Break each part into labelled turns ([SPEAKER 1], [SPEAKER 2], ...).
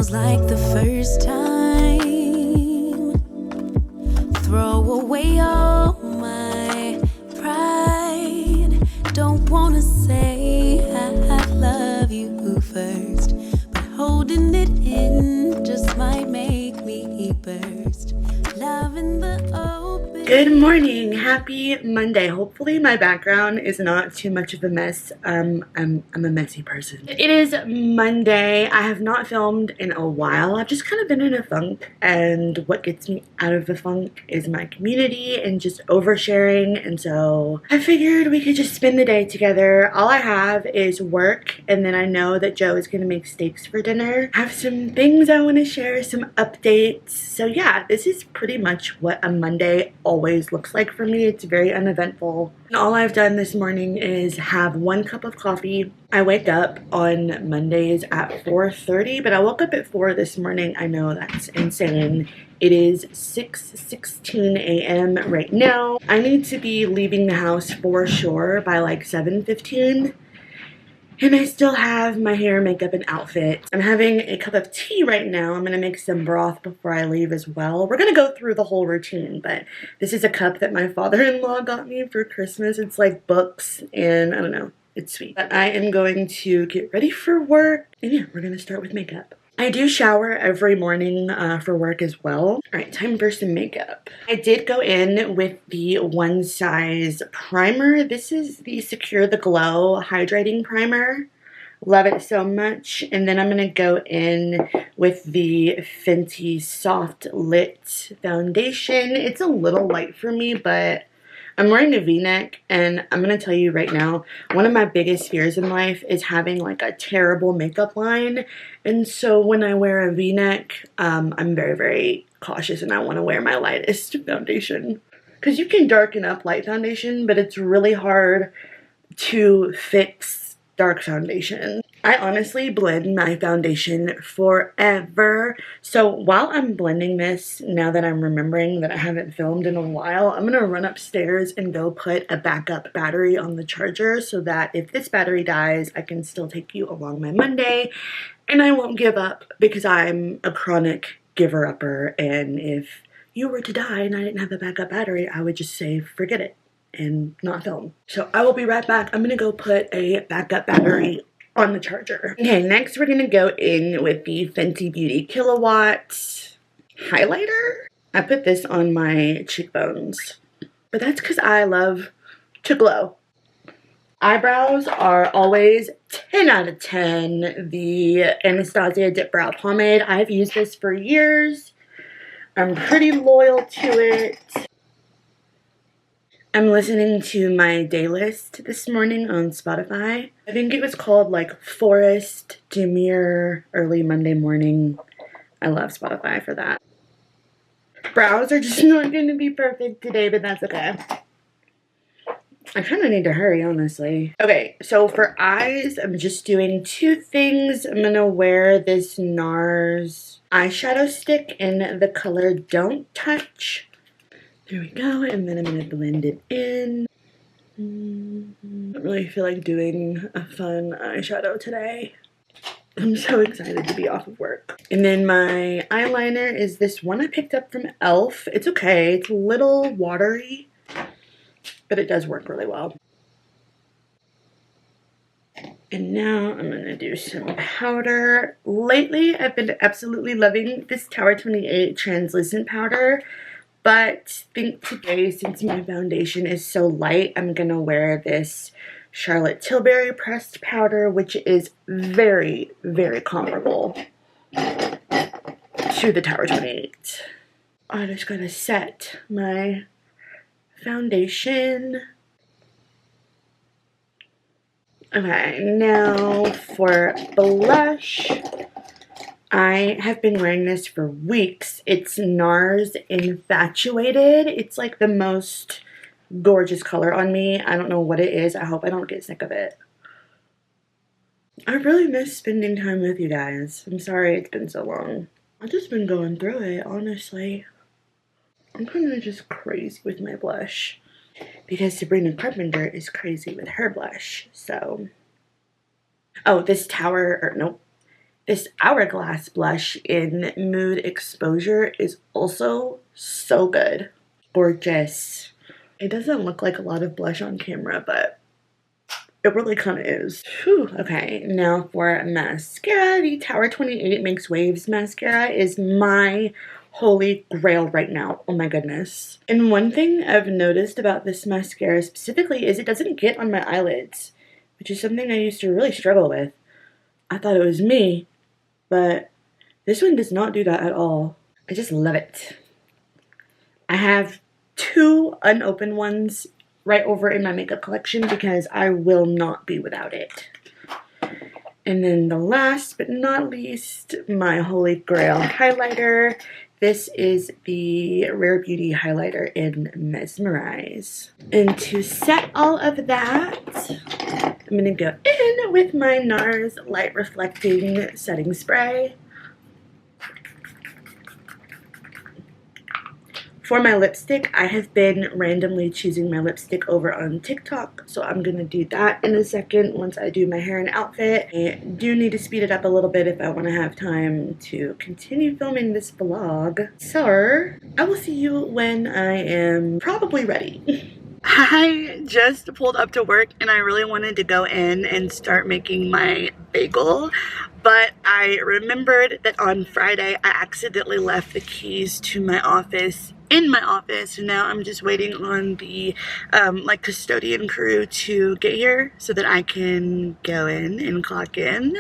[SPEAKER 1] feels like the first time. Throw away all my pride. Don't wanna say I love you first, but holding it in just might make me burst. Love in the open.
[SPEAKER 2] Good morning, happy Monday. Hopefully my background is not too much of a mess. I'm a messy person. It is Monday. I have not filmed in a while. I've just kind of been in a funk, and what gets me out of the funk is my community and just oversharing. And so I figured we could just spend the day together. All I have is work, and then I know that Joe is gonna make steaks for dinner. I have some things I want to share, some updates. So yeah, this is pretty much what a Monday always looks like for me. It's very uneventful. And all I've done this morning is have 1 cup of coffee. I wake up on Mondays at 4:30, but I woke up at 4 this morning. I know that's insane. It is 6:16 a.m. right now. I need to be leaving the house for sure by like 7:15. And I still have my hair, makeup, and outfit. I'm having a cup of tea right now. I'm gonna make some broth before I leave as well. We're gonna go through the whole routine, but this is a cup that my father-in-law got me for Christmas. It's like books, and I don't know, it's sweet. But I am going to get ready for work, and yeah, we're gonna start with makeup. I do shower every morning for work as well. All right, time for some makeup. I did go in with the One Size primer. This is the Secure the Glow Hydrating Primer. Love it so much. And then I'm going to go in with the Fenty Soft Lit Foundation. It's a little light for me, but I'm wearing a v-neck, and I'm going to tell you right now, one of my biggest fears in life is having like a terrible makeup line. And so when I wear a v-neck, I'm very, very cautious, and I want to wear my lightest foundation. Because you can darken up light foundation, but it's really hard to fix dark foundation. I honestly blend my foundation forever. So while I'm blending this, now that I'm remembering that I haven't filmed in a while, I'm gonna run upstairs and go put a backup battery on the charger so that if this battery dies, I can still take you along my Monday and I won't give up, because I'm a chronic giver-upper, and if you were to die and I didn't have a backup battery, I would just say forget it and not film. So I will be right back. I'm gonna go put a backup battery on the charger. Okay, next we're gonna go in with the Fenty Beauty Killawatt highlighter. I put this on my cheekbones, but that's because I love to glow. Eyebrows are always 10 out of 10. The Anastasia Dip Brow Pomade. I've used this for years. I'm pretty loyal to it. I'm listening to my day list this morning on Spotify. I think it was called like Forest Demure Early Monday Morning. I love Spotify for that. Brows are just not going to be perfect today, but that's okay. I kind of need to hurry, honestly. Okay, so for eyes, I'm just doing 2 things. I'm going to wear this NARS eyeshadow stick in the color Don't Touch. There we go, and then I'm going to blend it in. I don't really feel like doing a fun eyeshadow today. I'm so excited to be off of work. And then my eyeliner is this one I picked up from e.l.f. It's okay, it's a little watery, but it does work really well. And now I'm going to do some powder. Lately, I've been absolutely loving this Tower 28 translucent powder. But I think today, since my foundation is so light, I'm going to wear this Charlotte Tilbury pressed powder, which is very, very comparable to the Tower 28. I just got to set my foundation. Okay, now for blush. I have been wearing this for weeks. It's NARS Infatuated. It's like the most gorgeous color on me. I don't know what it is. I hope I don't get sick of it. I really miss spending time with you guys. I'm sorry it's been so long. I've just been going through it, honestly. I'm kind of just crazy with my blush, because Sabrina Carpenter is crazy with her blush, so. Oh, this Tower, or nope. This Hourglass blush in Mood Exposure is also so good. Gorgeous. It doesn't look like a lot of blush on camera, but it really kind of is. Whew. Okay, now for mascara. The Tower 28 Makes Waves mascara is my holy grail right now. Oh my goodness. And one thing I've noticed about this mascara specifically is it doesn't get on my eyelids, which is something I used to really struggle with. I thought it was me, but this one does not do that at all. I just love it. I have 2 unopened ones right over in my makeup collection because I will not be without it. And then the last but not least, my holy grail highlighter. This is the Rare Beauty highlighter in Mesmerize. And to set all of that, I'm going to go in with my NARS Light Reflecting Setting Spray. For my lipstick, I have been randomly choosing my lipstick over on TikTok, so I'm going to do that in a second once I do my hair and outfit. I do need to speed it up a little bit if I want to have time to continue filming this vlog. So, I will see you when I am probably ready. I just pulled up to work and I really wanted to go in and start making my bagel, but I remembered that on Friday I accidentally left the keys to my office in my office, and now I'm just waiting on the like custodian crew to get here so that I can go in and clock in.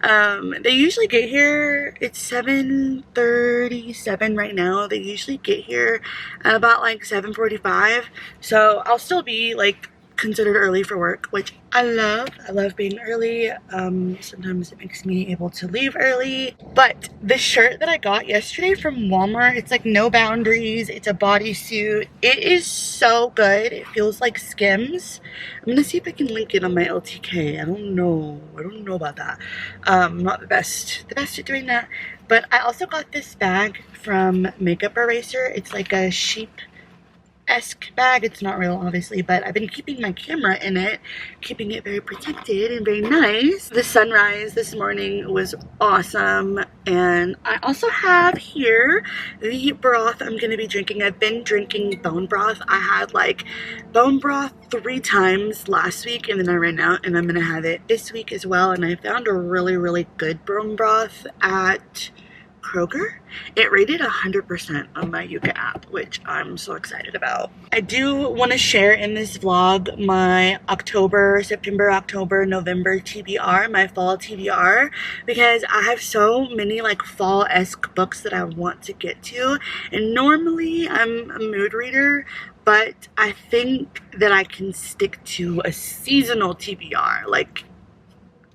[SPEAKER 2] They usually get here, it's 7:37 right now. They usually get here at about like 7:45, so I'll still be like considered early for work, which I love. I love being early. Sometimes it makes me able to leave early. But the shirt that I got yesterday from Walmart, it's like no boundaries. It's a bodysuit. It is so good. It feels like Skims. I'm gonna see if I can link it on my LTK. I don't know about that. I'm not the best at doing that. But I also got this bag from Makeup Eraser. It's like a sheep-esque bag. It's not real, obviously, but I've been keeping my camera in it, keeping it very protected and very nice. The sunrise this morning was awesome, and I also have here the broth I'm going to be drinking. I've been drinking bone broth. I had like bone broth 3 times last week, and then I ran out, and I'm going to have it this week as well. And I found a really good bone broth at Kroger. It rated 100% on my Yuka app, which I'm so excited about. I do want to share in this vlog my September, October, November TBR, my fall TBR, because I have so many like fall-esque books that I want to get to, and normally I'm a mood reader, but I think that I can stick to a seasonal TBR. Like,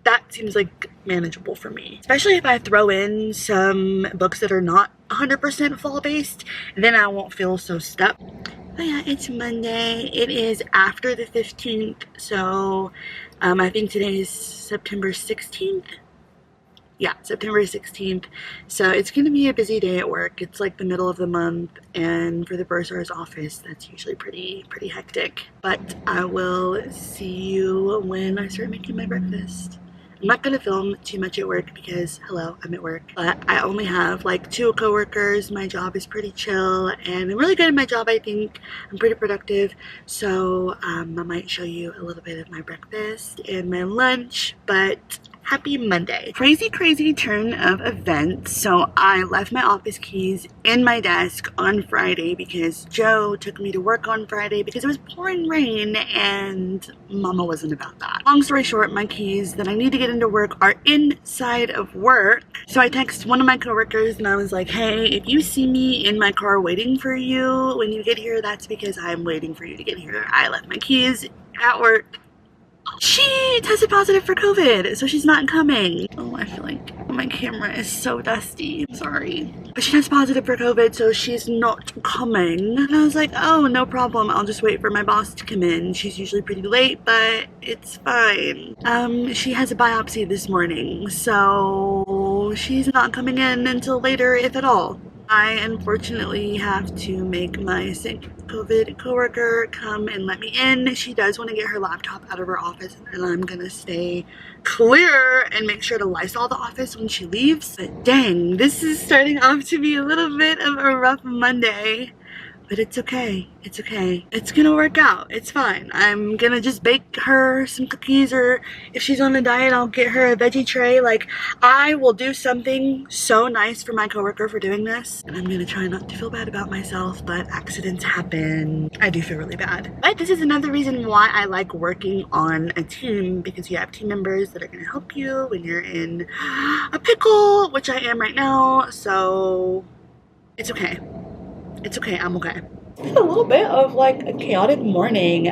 [SPEAKER 2] that seems like manageable for me, especially if I throw in some books that are not 100% fall based, then I won't feel so stuck. But yeah, it's Monday. It is after the 15th, so I think today is September 16th. Yeah, September 16th. So it's going to be a busy day at work. It's like the middle of the month, and for the bursar's office, that's usually pretty hectic. But I will see you when I start making my breakfast. I'm not going to film too much at work because, hello, I'm at work. But I only have like 2 coworkers. My job is pretty chill, and I'm really good at my job, I think. I'm pretty productive. So I might show you a little bit of my breakfast and my lunch, but happy Monday. Crazy turn of events. So I left my office keys in my desk on Friday because Joe took me to work on Friday because it was pouring rain and Mama wasn't about that. Long story short, my keys that I need to get into work are inside of work. So I texted one of my coworkers and I was like, hey, if you see me in my car waiting for you when you get here, that's because I'm waiting for you to get here. I left my keys at work. She tested positive for COVID, so she's not coming. Oh, I feel like my camera is so dusty. I'm sorry. But she tested positive for COVID, so she's not coming. And I was like, oh, no problem. I'll just wait for my boss to come in. She's usually pretty late, but it's fine. She has a biopsy this morning, so she's not coming in until later, if at all. I unfortunately have to make my sick COVID coworker come and let me in. She does want to get her laptop out of her office, and I'm gonna stay clear and make sure to Lysol the office when she leaves. But dang, this is starting off to be a little bit of a rough Monday. But it's okay, it's okay. It's gonna work out, it's fine. I'm gonna just bake her some cookies, or if she's on a diet, I'll get her a veggie tray. Like, I will do something so nice for my coworker for doing this. And I'm gonna try not to feel bad about myself, but accidents happen. I do feel really bad. But this is another reason why I like working on a team, because you have team members that are gonna help you when you're in a pickle, which I am right now, so it's okay. It's okay, I'm okay. It's been a little bit of like a chaotic morning.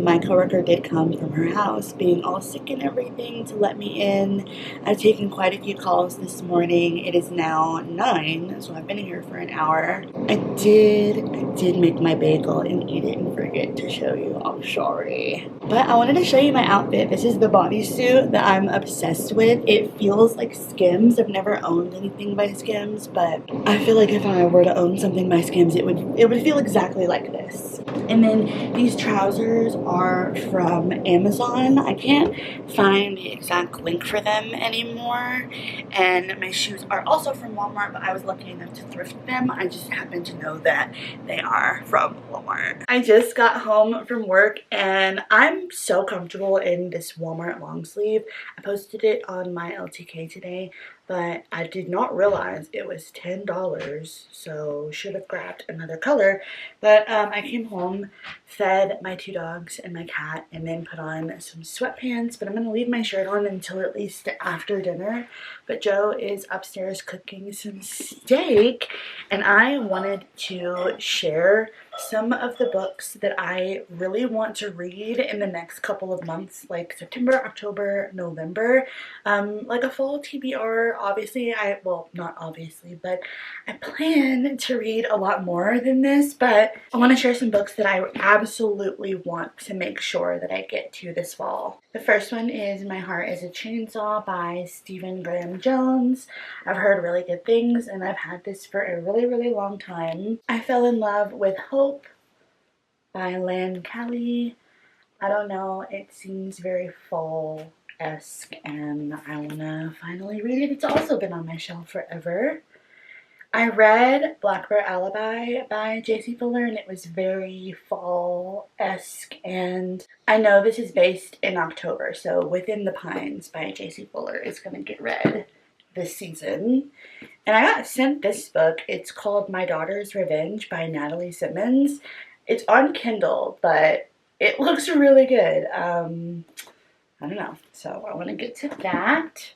[SPEAKER 2] My coworker did come from her house being all sick and everything to let me in. I've taken quite a few calls this morning. It is now 9, so I've been here for an hour. I did make my bagel and eat it and forget to show you. I'm sorry. But I wanted to show you my outfit. This is the bodysuit that I'm obsessed with. It feels like Skims. I've never owned anything by Skims, but I feel like if I were to own something by Skims, it would feel exactly like this. And then these trousers are from Amazon. I can't find the exact link for them anymore. And my shoes are also from Walmart, but I was lucky enough to thrift them. I just happen to know that they are from Walmart. I just got home from work and I'm so comfortable in this Walmart long sleeve. I posted it on my LTK today, but I did not realize it was $10, so should have grabbed another color. But I came home, fed my 2 dogs and my cat, and then put on some sweatpants. But I'm gonna leave my shirt on until at least after dinner. But Joe is upstairs cooking some steak, and I wanted to share some of the books that I really want to read in the next couple of months, like September, October, November, like a fall TBR. Obviously, well, not obviously, but I plan to read a lot more than this, but I want to share some books that I absolutely want to make sure that I get to this fall. The first one is My Heart is a Chainsaw by Stephen Graham Jones. I've heard really good things, and I've had this for a really, really long time. I fell in love with Hope by Lan Kelly. I don't know, it seems very fall-esque, and I want to finally read it. It's also been on my shelf forever. I read Blackbird Alibi by J.C. Fuller, and it was very fall-esque, and I know this is based in October, so Within the Pines by J.C. Fuller is going to get read this season. And I got sent this book. It's called My Daughter's Revenge by Natalie Simmons. It's on Kindle, but it looks really good. I don't know, so I want to get to that.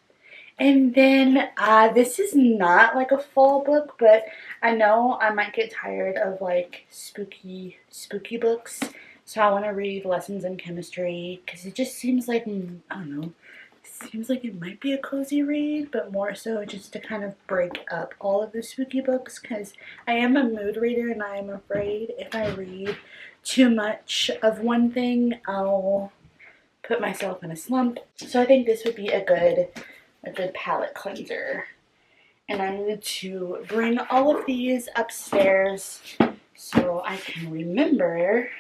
[SPEAKER 2] And then this is not like a fall book, but I know I might get tired of like spooky books. So I want to read Lessons in Chemistry, because it just seems like, I don't know, seems like it might be a cozy read, but more so just to kind of break up all of the spooky books, because I am a mood reader and I am afraid if I read too much of one thing, I'll put myself in a slump. So I think this would be a good palate cleanser. And I need to bring all of these upstairs so I can remember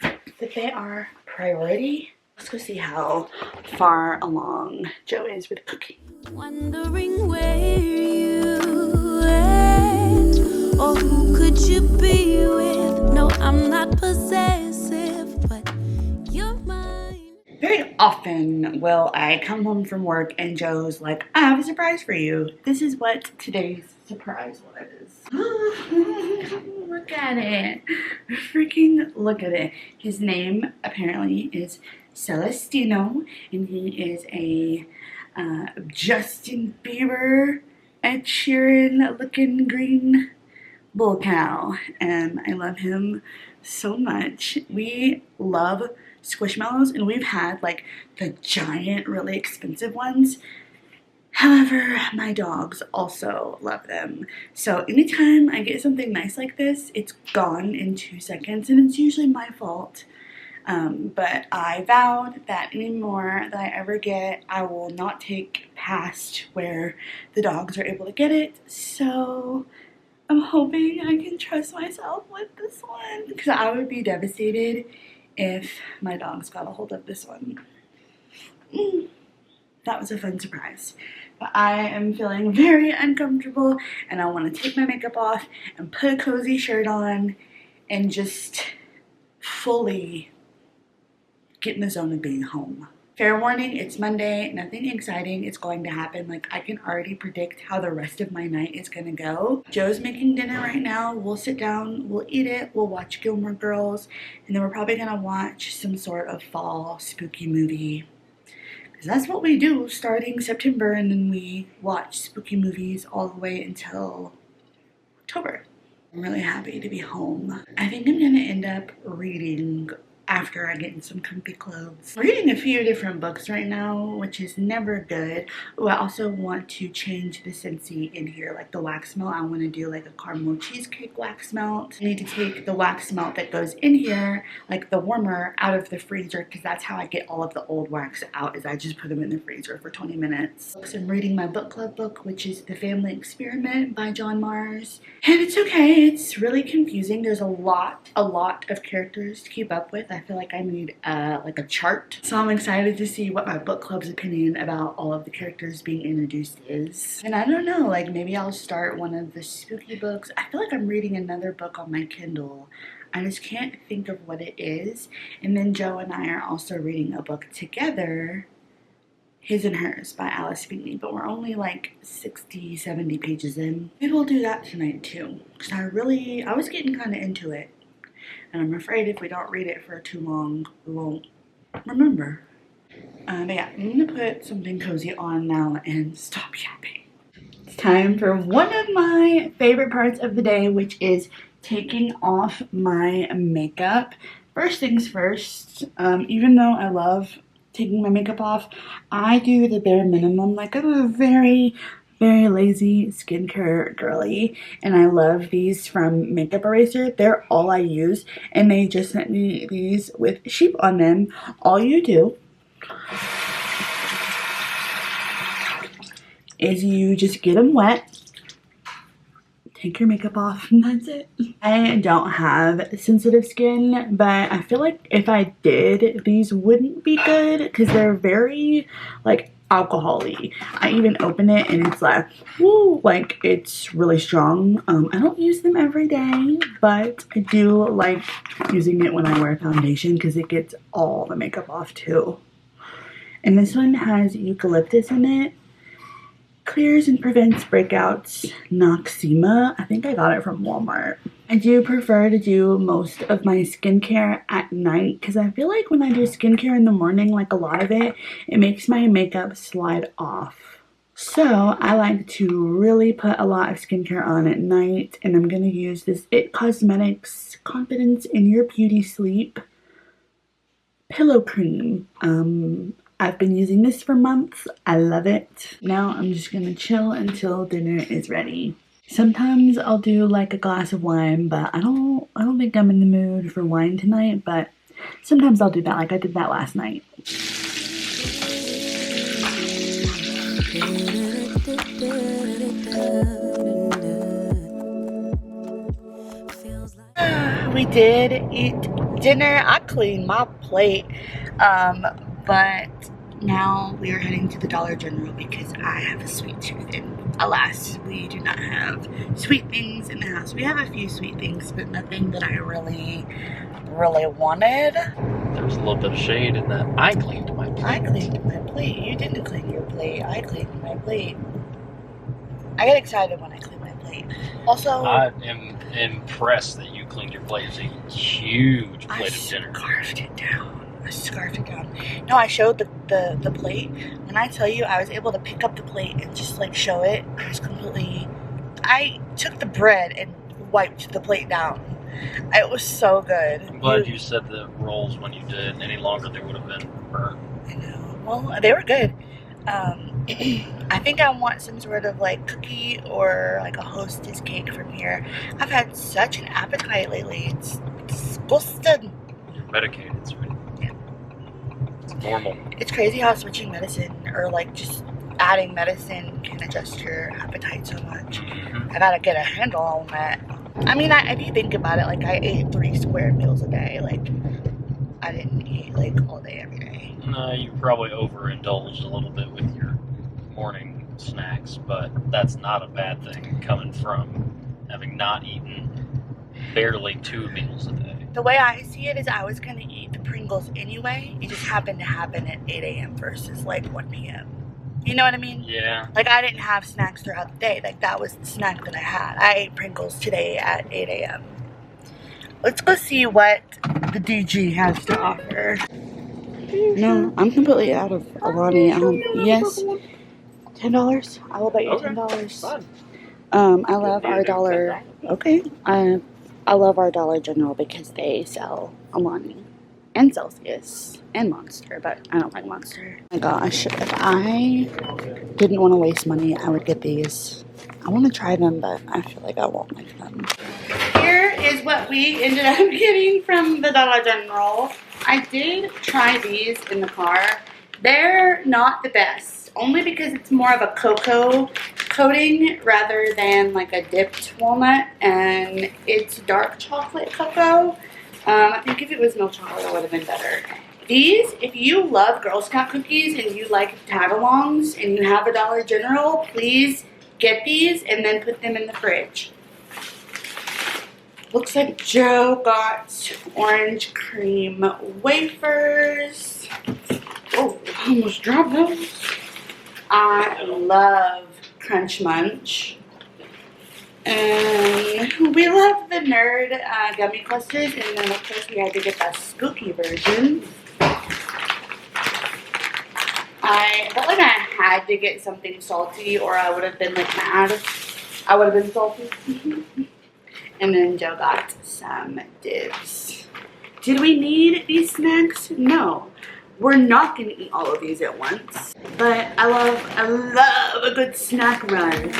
[SPEAKER 2] that they are priority. Let's go see how far along Joe is with cooking.
[SPEAKER 1] Wondering where you went, or who could you be with? No, I'm not possessive, but you're mine.
[SPEAKER 2] Very often will I come home from work and Joe's like, I have a surprise for you. This is what today's surprise was. Look at it. Freaking look at it. His name apparently is Celestino, and he is a Justin Bieber, Ed Sheeran looking green bull cow, and I love him so much. We love Squishmallows, and we've had like the giant, really expensive ones. However, my dogs also love them. So anytime I get something nice like this, it's gone in 2 seconds, and it's usually my fault. But I vowed that any more that I ever get, I will not take past where the dogs are able to get it. So I'm hoping I can trust myself with this one because I would be devastated if my dogs got a hold of this one. That was a fun surprise. But I am feeling very uncomfortable and I want to take my makeup off and put a cozy shirt on and just fully get in the zone of being home. Fair warning, it's Monday, nothing exciting is going to happen. Like, I can already predict how the rest of my night is gonna go. Joe's making dinner right now. We'll sit down, we'll eat it, we'll watch Gilmore Girls, and then we're probably gonna watch some sort of fall spooky movie. Because that's what we do starting September, and then we watch spooky movies all the way until October. I'm really happy to be home. I think I'm gonna end up reading after I get in some comfy clothes. I'm reading a few different books right now, which is never good. Oh, I also want to change the Scentsy in here, like the wax melt. I want to do like a caramel cheesecake wax melt. I need to take the wax melt that goes in here, like the warmer, out of the freezer, because that's how I get all of the old wax out, is I just put them in the freezer for 20 minutes. So I'm reading my book club book, which is The Family Experiment by John Mars. And it's okay, it's really confusing. There's a lot of characters to keep up with. I feel like I need like a chart. So I'm excited to see what my book club's opinion about all of the characters being introduced is. And I don't know, like maybe I'll start one of the spooky books. I feel like I'm reading another book on my Kindle. I just can't think of what it is. And then Joe and I are also reading a book together, His and Hers by Alice Feeney, but we're only like 60, 70 pages in. Maybe we'll do that tonight too, because I was getting kind of into it. And I'm afraid if we don't read it for too long, we won't remember. But yeah, I'm gonna put something cozy on now and stop yapping. It's time for one of my favorite parts of the day, which is taking off my makeup. First things first, even though I love taking my makeup off, I do the bare minimum. Like, I'm a very lazy skincare girly, and I love these from Makeup Eraser. They're all I use, and they just sent me these with sheep on them. All you do is you just get them wet, take your makeup off, and that's it. I don't have sensitive skin, but I feel like if I did, these wouldn't be good because they're very like alcohol-y. I even open it and it's like, woo, like it's really strong. I don't use them every day, but I do like using it when I wear foundation because it gets all the makeup off too. And this one has eucalyptus in it. Clears and prevents breakouts, Noxema. I think I got it from Walmart. I do prefer to do most of my skincare at night because I feel like when I do skincare in the morning, like a lot of it makes my makeup slide off. So I like to really put a lot of skincare on at night, and I'm going to use this IT Cosmetics Confidence in Your Beauty Sleep Pillow Cream. I've been using this for months. I love it. Now I'm just gonna chill until dinner is ready. Sometimes I'll do like a glass of wine, but I don't think I'm in the mood for wine tonight, but sometimes I'll do that, like I did that last night. We did eat dinner. I cleaned my plate. But now we are heading to the Dollar General because I have a sweet tooth, and alas, we do not have sweet things in the house. We have a few sweet things, but nothing that I really wanted.
[SPEAKER 3] There was a little bit of shade in that. I cleaned my plate.
[SPEAKER 2] I cleaned my plate. You didn't clean your plate. I cleaned my plate. I get excited when I clean my plate. Also,
[SPEAKER 3] I am impressed that you cleaned your plate. It's a huge plate of dinner.
[SPEAKER 2] I scarfed it down. No, I showed the plate. When I tell you I was able to pick up the plate and just like show it, I took the bread and wiped the plate down. It was so good.
[SPEAKER 3] I'm glad you said the rolls when you did. Any longer they would have been burnt.
[SPEAKER 2] I know. Well, they were good. I think I want some sort of like cookie or like a Hostess cake from here. I've had such an appetite lately. It's disgusting.
[SPEAKER 3] You're medicated, sweetie. Normal.
[SPEAKER 2] It's crazy how switching medicine or like just adding medicine can can adjust your appetite so much. I gotta get a handle on that. I mean, if you think about it, like I ate 3 square meals a day. Like I didn't eat like all day every day.
[SPEAKER 3] No, you probably overindulged a little bit with your morning snacks, but that's not a bad thing coming from having not eaten barely 2 meals a day.
[SPEAKER 2] The way I see it is I was gonna eat the Pringles anyway. It just happened to happen at 8 a.m. versus like 1 p.m. You know what I mean?
[SPEAKER 3] Yeah.
[SPEAKER 2] Like I didn't have snacks throughout the day. Like that was the snack that I had. I ate Pringles today at 8 a.m. Let's go see what the DG has to offer. No, I'm completely out of Alani. Yes, $10. I will bet you $10. I love our dollar. Okay. I love our Dollar General because they sell Alani and Celsius and Monster, but I don't like Monster. Oh my gosh, if I didn't want to waste money, I would get these. I want to try them, but I feel like I won't like them. Here is what we ended up getting from the Dollar General. I did try these in the car. They're not the best, only because it's more of a cocoa coating rather than like a dipped walnut, and it's dark chocolate cocoa. I think if it was milk chocolate, it would have been better. These, if you love Girl Scout cookies and you like tag-alongs and you have a Dollar General, please get these and then put them in the fridge. Looks like Joe got orange cream wafers. Oh, I almost dropped those. I love Crunch Munch. And we love the Nerd gummy clusters, and then of course we had to get the spooky version. I felt like I had to get something salty or I would have been like mad. I would have been salty. And then Joe got some dibs. Did we need these snacks? No. We're not gonna eat all of these at once. But I love a good snack run.